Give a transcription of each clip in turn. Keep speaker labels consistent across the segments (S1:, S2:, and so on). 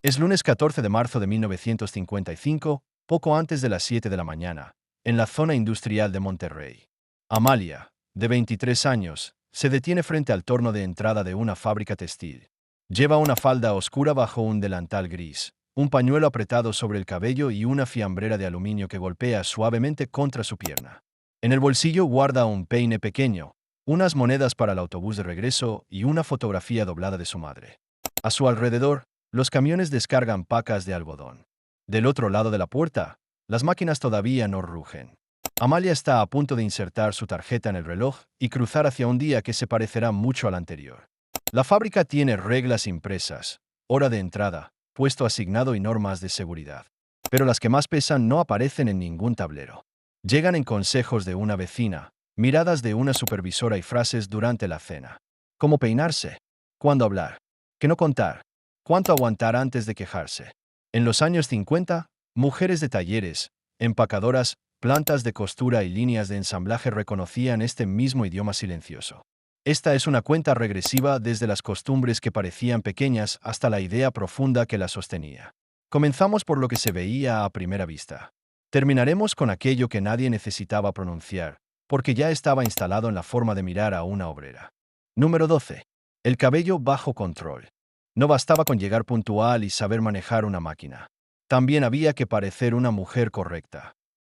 S1: Es lunes 14 de marzo de 1955, poco antes de las 7 de la mañana, en la zona industrial de Monterrey. Amalia, de 23 años, se detiene frente al torno de entrada de una fábrica textil. Lleva una falda oscura bajo un delantal gris, un pañuelo apretado sobre el cabello y una fiambrera de aluminio que golpea suavemente contra su pierna. En el bolsillo guarda un peine pequeño, unas monedas para el autobús de regreso y una fotografía doblada de su madre. A su alrededor, los camiones descargan pacas de algodón. Del otro lado de la puerta, las máquinas todavía no rugen. Amalia está a punto de insertar su tarjeta en el reloj y cruzar hacia un día que se parecerá mucho al anterior. La fábrica tiene reglas impresas, hora de entrada, puesto asignado y normas de seguridad. Pero las que más pesan no aparecen en ningún tablero. Llegan en consejos de una vecina, miradas de una supervisora y frases durante la cena. ¿Cómo peinarse? ¿Cuándo hablar? ¿Qué no contar? ¿Cuánto aguantar antes de quejarse? En los años 50, mujeres de talleres, empacadoras, plantas de costura y líneas de ensamblaje reconocían este mismo idioma silencioso. Esta es una cuenta regresiva desde las costumbres que parecían pequeñas hasta la idea profunda que la sostenía. Comenzamos por lo que se veía a primera vista. Terminaremos con aquello que nadie necesitaba pronunciar, porque ya estaba instalado en la forma de mirar a una obrera. Número 12. El cabello bajo control. No bastaba con llegar puntual y saber manejar una máquina. También había que parecer una mujer correcta.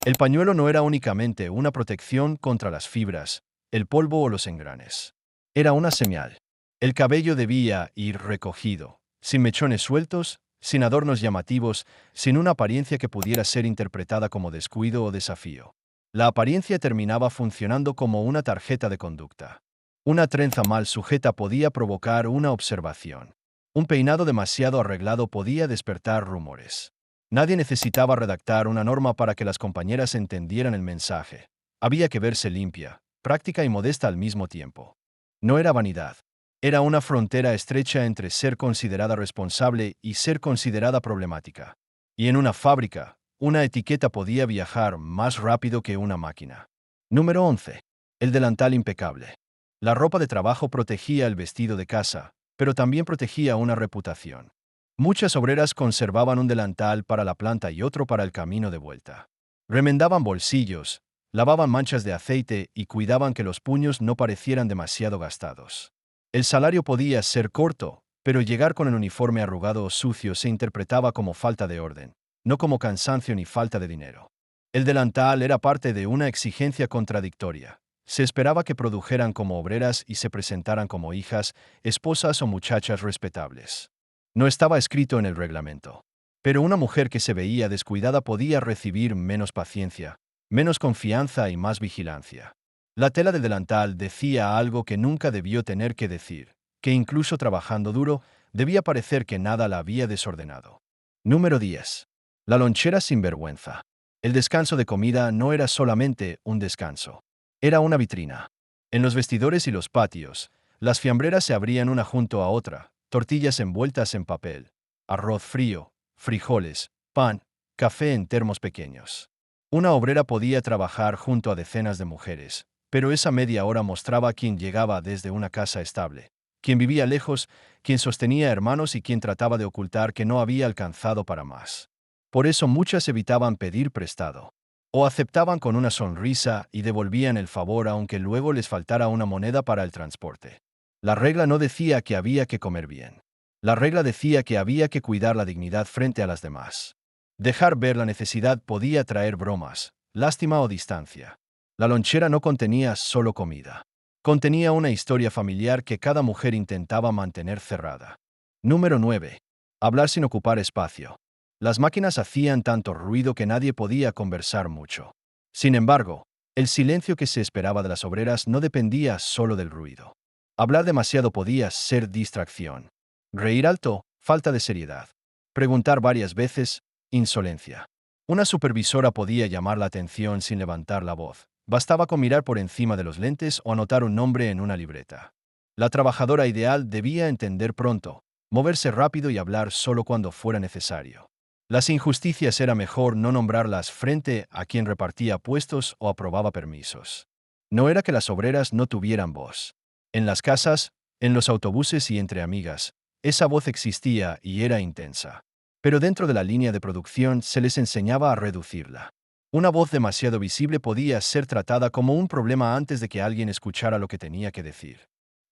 S1: El pañuelo no era únicamente una protección contra las fibras, el polvo o los engranes. Era una señal. El cabello debía ir recogido, sin mechones sueltos, sin adornos llamativos, sin una apariencia que pudiera ser interpretada como descuido o desafío. La apariencia terminaba funcionando como una tarjeta de conducta. Una trenza mal sujeta podía provocar una observación. Un peinado demasiado arreglado podía despertar rumores. Nadie necesitaba redactar una norma para que las compañeras entendieran el mensaje. Había que verse limpia, práctica y modesta al mismo tiempo. No era vanidad. Era una frontera estrecha entre ser considerada responsable y ser considerada problemática. Y en una fábrica, una etiqueta podía viajar más rápido que una máquina. Número 11. El delantal impecable. La ropa de trabajo protegía el vestido de casa, pero también protegía una reputación. Muchas obreras conservaban un delantal para la planta y otro para el camino de vuelta. Remendaban bolsillos, lavaban manchas de aceite y cuidaban que los puños no parecieran demasiado gastados. El salario podía ser corto, pero llegar con el uniforme arrugado o sucio se interpretaba como falta de orden, no como cansancio ni falta de dinero. El delantal era parte de una exigencia contradictoria. Se esperaba que produjeran como obreras y se presentaran como hijas, esposas o muchachas respetables. No estaba escrito en el reglamento. Pero una mujer que se veía descuidada podía recibir menos paciencia, menos confianza y más vigilancia. La tela del delantal decía algo que nunca debió tener que decir, que incluso trabajando duro, debía parecer que nada la había desordenado. Número 10. La lonchera sin vergüenza. El descanso de comida no era solamente un descanso. Era una vitrina. En los vestidores y los patios, las fiambreras se abrían una junto a otra, tortillas envueltas en papel, arroz frío, frijoles, pan, café en termos pequeños. Una obrera podía trabajar junto a decenas de mujeres, pero esa media hora mostraba quién llegaba desde una casa estable, quién vivía lejos, quién sostenía hermanos y quién trataba de ocultar que no había alcanzado para más. Por eso muchas evitaban pedir prestado. O aceptaban con una sonrisa y devolvían el favor aunque luego les faltara una moneda para el transporte. La regla no decía que había que comer bien. La regla decía que había que cuidar la dignidad frente a las demás. Dejar ver la necesidad podía traer bromas, lástima o distancia. La lonchera no contenía solo comida. Contenía una historia familiar que cada mujer intentaba mantener cerrada. Número 9. Hablar sin ocupar espacio. Las máquinas hacían tanto ruido que nadie podía conversar mucho. Sin embargo, el silencio que se esperaba de las obreras no dependía solo del ruido. Hablar demasiado podía ser distracción. Reír alto, falta de seriedad. Preguntar varias veces, insolencia. Una supervisora podía llamar la atención sin levantar la voz. Bastaba con mirar por encima de los lentes o anotar un nombre en una libreta. La trabajadora ideal debía entender pronto, moverse rápido y hablar solo cuando fuera necesario. Las injusticias era mejor no nombrarlas frente a quien repartía puestos o aprobaba permisos. No era que las obreras no tuvieran voz. En las casas, en los autobuses y entre amigas, esa voz existía y era intensa. pero dentro de la línea de producción se les enseñaba a reducirla. Una voz demasiado visible podía ser tratada como un problema antes de que alguien escuchara lo que tenía que decir.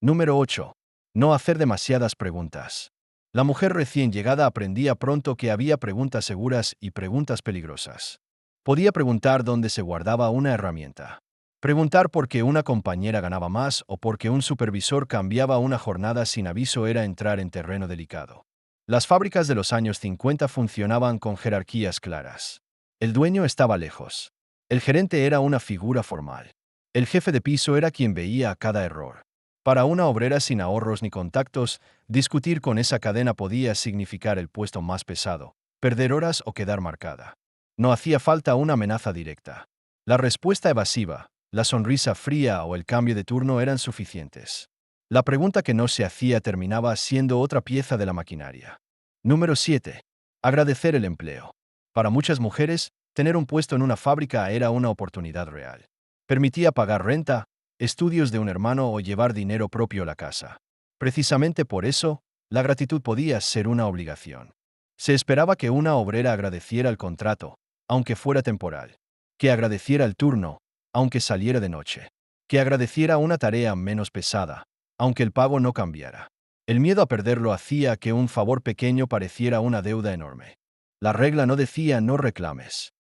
S1: Número 8. No hacer demasiadas preguntas. La mujer recién llegada aprendía pronto que había preguntas seguras y preguntas peligrosas. Podía preguntar dónde se guardaba una herramienta. Preguntar por qué una compañera ganaba más o por qué un supervisor cambiaba una jornada sin aviso era entrar en terreno delicado. Las fábricas de los años 50 funcionaban con jerarquías claras. El dueño estaba lejos. El gerente era una figura formal. El jefe de piso era quien veía cada error. Para una obrera sin ahorros ni contactos, discutir con esa cadena podía significar el puesto más pesado, perder horas o quedar marcada. No hacía falta una amenaza directa. La respuesta evasiva, la sonrisa fría o el cambio de turno eran suficientes. La pregunta que no se hacía terminaba siendo otra pieza de la maquinaria. Número 7. Agradecer el empleo. Para muchas mujeres, tener un puesto en una fábrica era una oportunidad real. Permitía pagar renta, estudios de un hermano o llevar dinero propio a la casa. Precisamente por eso, la gratitud podía ser una obligación. Se esperaba que una obrera agradeciera el contrato, aunque fuera temporal, que agradeciera el turno, aunque saliera de noche, que agradeciera una tarea menos pesada, aunque el pago no cambiara. El miedo a perderlo hacía que un favor pequeño pareciera una deuda enorme. La regla no decía no reclames.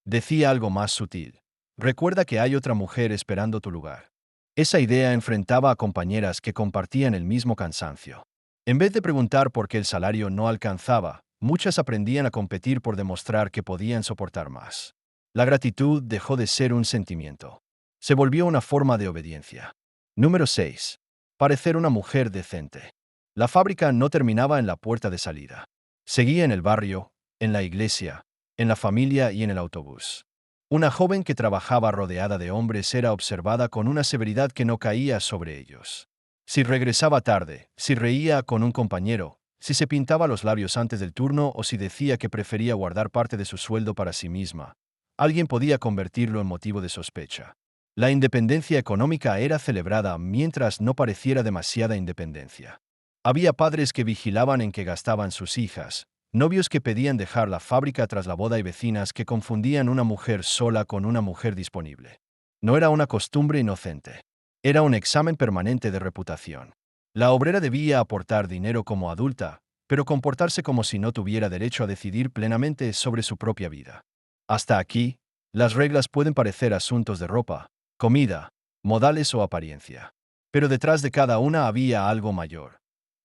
S1: Decía algo más sutil. Recuerda que hay otra mujer esperando tu lugar. Esa idea enfrentaba a compañeras que compartían el mismo cansancio. En vez de preguntar por qué el salario no alcanzaba, muchas aprendían a competir por demostrar que podían soportar más. La gratitud dejó de ser un sentimiento. Se volvió una forma de obediencia. Número 6. Parecer una mujer decente. La fábrica no terminaba en la puerta de salida. Seguía en el barrio, en la iglesia, en la familia y en el autobús. Una joven que trabajaba rodeada de hombres era observada con una severidad que no caía sobre ellos. Si regresaba tarde, si reía con un compañero, si se pintaba los labios antes del turno o si decía que prefería guardar parte de su sueldo para sí misma, alguien podía convertirlo en motivo de sospecha. La independencia económica era celebrada mientras no pareciera demasiada independencia. Había padres que vigilaban en qué gastaban sus hijas, novios que pedían dejar la fábrica tras la boda y vecinas que confundían una mujer sola con una mujer disponible. No era una costumbre inocente. Era un examen permanente de reputación. La obrera debía aportar dinero como adulta, pero comportarse como si no tuviera derecho a decidir plenamente sobre su propia vida. Hasta aquí, las reglas pueden parecer asuntos de ropa, comida, modales o apariencia. Pero detrás de cada una había algo mayor.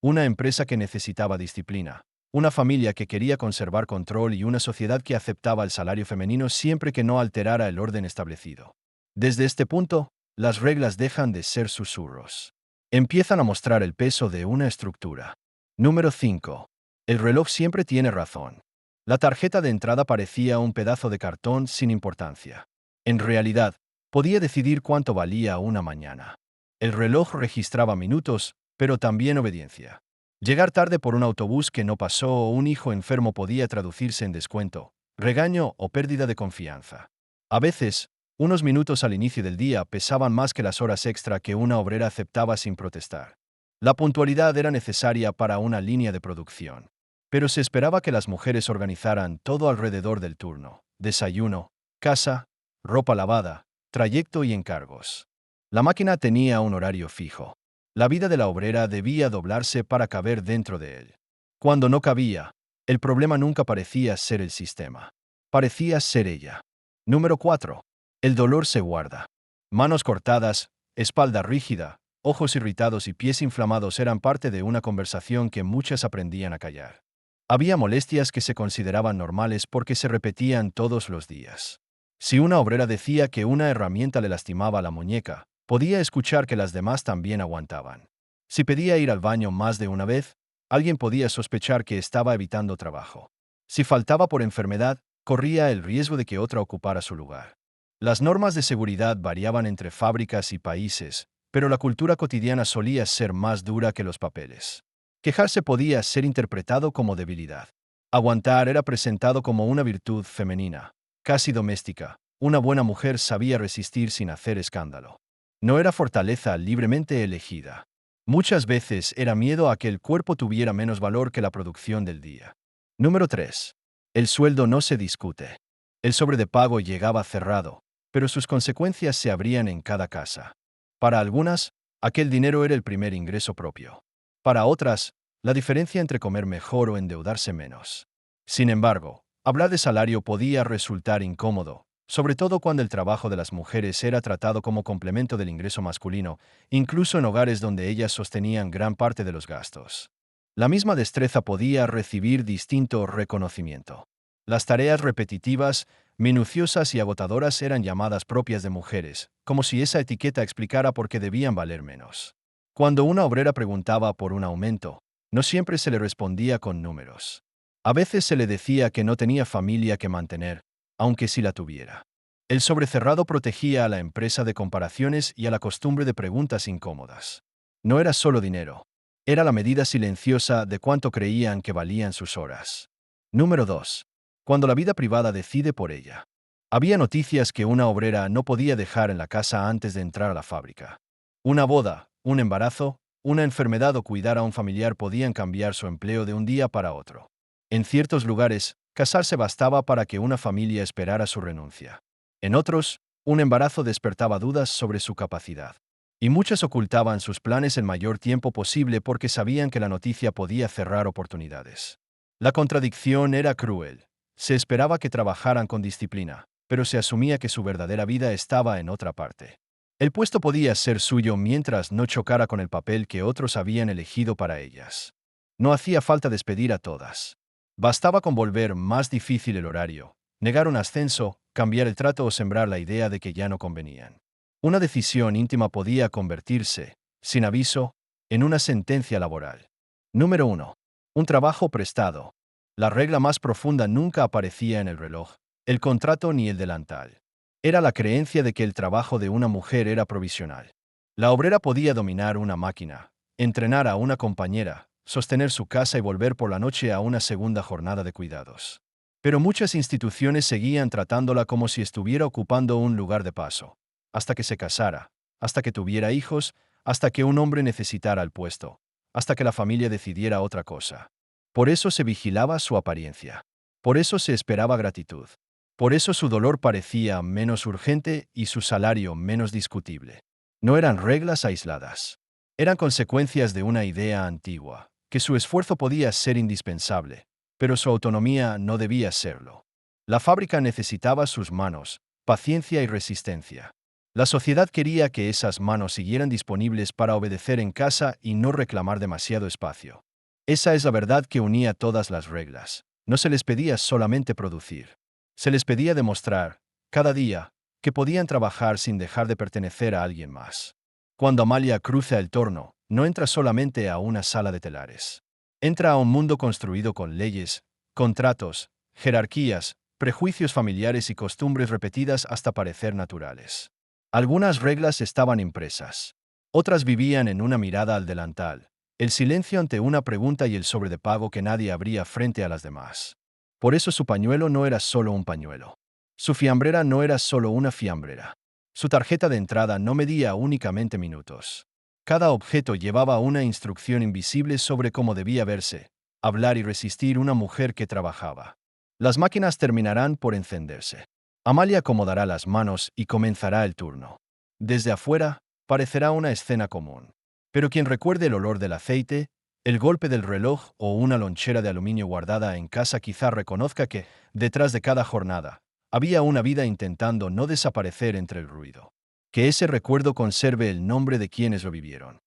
S1: Una empresa que necesitaba disciplina, una familia que quería conservar control y una sociedad que aceptaba el salario femenino siempre que no alterara el orden establecido. Desde este punto, las reglas dejan de ser susurros. Empiezan a mostrar el peso de una estructura. Número 5. El reloj siempre tiene razón. La tarjeta de entrada parecía un pedazo de cartón sin importancia. En realidad, podía decidir cuánto valía una mañana. El reloj registraba minutos, pero también obediencia. Llegar tarde por un autobús que no pasó o un hijo enfermo podía traducirse en descuento, regaño o pérdida de confianza. A veces, unos minutos al inicio del día pesaban más que las horas extra que una obrera aceptaba sin protestar. La puntualidad era necesaria para una línea de producción. Pero se esperaba que las mujeres organizaran todo alrededor del turno: desayuno, casa, ropa lavada, trayecto y encargos. La máquina tenía un horario fijo. La vida de la obrera debía doblarse para caber dentro de él. Cuando no cabía, el problema nunca parecía ser el sistema. Parecía ser ella. Número 4. El dolor se guarda. Manos cortadas, espalda rígida, ojos irritados y pies inflamados eran parte de una conversación que muchas aprendían a callar. Había molestias que se consideraban normales porque se repetían todos los días. Si una obrera decía que una herramienta le lastimaba la muñeca, podía escuchar que las demás también aguantaban. Si pedía ir al baño más de una vez, alguien podía sospechar que estaba evitando trabajo. Si faltaba por enfermedad, corría el riesgo de que otra ocupara su lugar. Las normas de seguridad variaban entre fábricas y países, pero la cultura cotidiana solía ser más dura que los papeles. Quejarse podía ser interpretado como debilidad. Aguantar era presentado como una virtud femenina, casi doméstica. Una buena mujer sabía resistir sin hacer escándalo. No era fortaleza libremente elegida. Muchas veces era miedo a que el cuerpo tuviera menos valor que la producción del día. Número 3. El sueldo no se discute. El sobre de pago llegaba cerrado, pero sus consecuencias se abrían en cada casa. Para algunas, aquel dinero era el primer ingreso propio. Para otras, la diferencia entre comer mejor o endeudarse menos. Sin embargo, hablar de salario podía resultar incómodo, sobre todo cuando el trabajo de las mujeres era tratado como complemento del ingreso masculino, incluso en hogares donde ellas sostenían gran parte de los gastos. La misma destreza podía recibir distinto reconocimiento. Las tareas repetitivas, minuciosas y agotadoras eran llamadas propias de mujeres, como si esa etiqueta explicara por qué debían valer menos. Cuando una obrera preguntaba por un aumento, no siempre se le respondía con números. A veces se le decía que no tenía familia que mantener, aunque sí la tuviera. El sobrecerrado protegía a la empresa de comparaciones y a la costumbre de preguntas incómodas. No era solo dinero, era la medida silenciosa de cuánto creían que valían sus horas. Número 2. Cuando la vida privada decide por ella. Había noticias que una obrera no podía dejar en la casa antes de entrar a la fábrica. Una boda, un embarazo, una enfermedad o cuidar a un familiar podían cambiar su empleo de un día para otro. En ciertos lugares, casarse bastaba para que una familia esperara su renuncia. En otros, un embarazo despertaba dudas sobre su capacidad. Y muchas ocultaban sus planes el mayor tiempo posible porque sabían que la noticia podía cerrar oportunidades. La contradicción era cruel. Se esperaba que trabajaran con disciplina, pero se asumía que su verdadera vida estaba en otra parte. El puesto podía ser suyo mientras no chocara con el papel que otros habían elegido para ellas. No hacía falta despedir a todas. Bastaba con volver más difícil el horario, negar un ascenso, cambiar el trato o sembrar la idea de que ya no convenían. Una decisión íntima podía convertirse, sin aviso, en una sentencia laboral. Número 1. Un trabajo prestado. La regla más profunda nunca aparecía en el reloj, el contrato ni el delantal. Era la creencia de que el trabajo de una mujer era provisional. La obrera podía dominar una máquina, entrenar a una compañera, sostener su casa y volver por la noche a una segunda jornada de cuidados. Pero muchas instituciones seguían tratándola como si estuviera ocupando un lugar de paso, hasta que se casara, hasta que tuviera hijos, hasta que un hombre necesitara el puesto, hasta que la familia decidiera otra cosa. Por eso se vigilaba su apariencia. Por eso se esperaba gratitud. Por eso su dolor parecía menos urgente y su salario menos discutible. No eran reglas aisladas. Eran consecuencias de una idea antigua, que su esfuerzo podía ser indispensable, pero su autonomía no debía serlo. La fábrica necesitaba sus manos, paciencia y resistencia. La sociedad quería que esas manos siguieran disponibles para obedecer en casa y no reclamar demasiado espacio. Esa es la verdad que unía todas las reglas. No se les pedía solamente producir. Se les pedía demostrar, cada día, que podían trabajar sin dejar de pertenecer a alguien más. Cuando Amalia cruza el torno, no entra solamente a una sala de telares. Entra a un mundo construido con leyes, contratos, jerarquías, prejuicios familiares y costumbres repetidas hasta parecer naturales. Algunas reglas estaban impresas. Otras vivían en una mirada al delantal, el silencio ante una pregunta y el sobre de pago que nadie abría frente a las demás. Por eso su pañuelo no era solo un pañuelo. Su fiambrera no era solo una fiambrera. Su tarjeta de entrada no medía únicamente minutos. Cada objeto llevaba una instrucción invisible sobre cómo debía verse, hablar y resistir una mujer que trabajaba. Las máquinas terminarán por encenderse. Amalia acomodará las manos y comenzará el turno. Desde afuera, parecerá una escena común. Pero quien recuerde el olor del aceite, el golpe del reloj o una lonchera de aluminio guardada en casa quizá reconozca que, detrás de cada jornada, había una vida intentando no desaparecer entre el ruido. Que ese recuerdo conserve el nombre de quienes lo vivieron.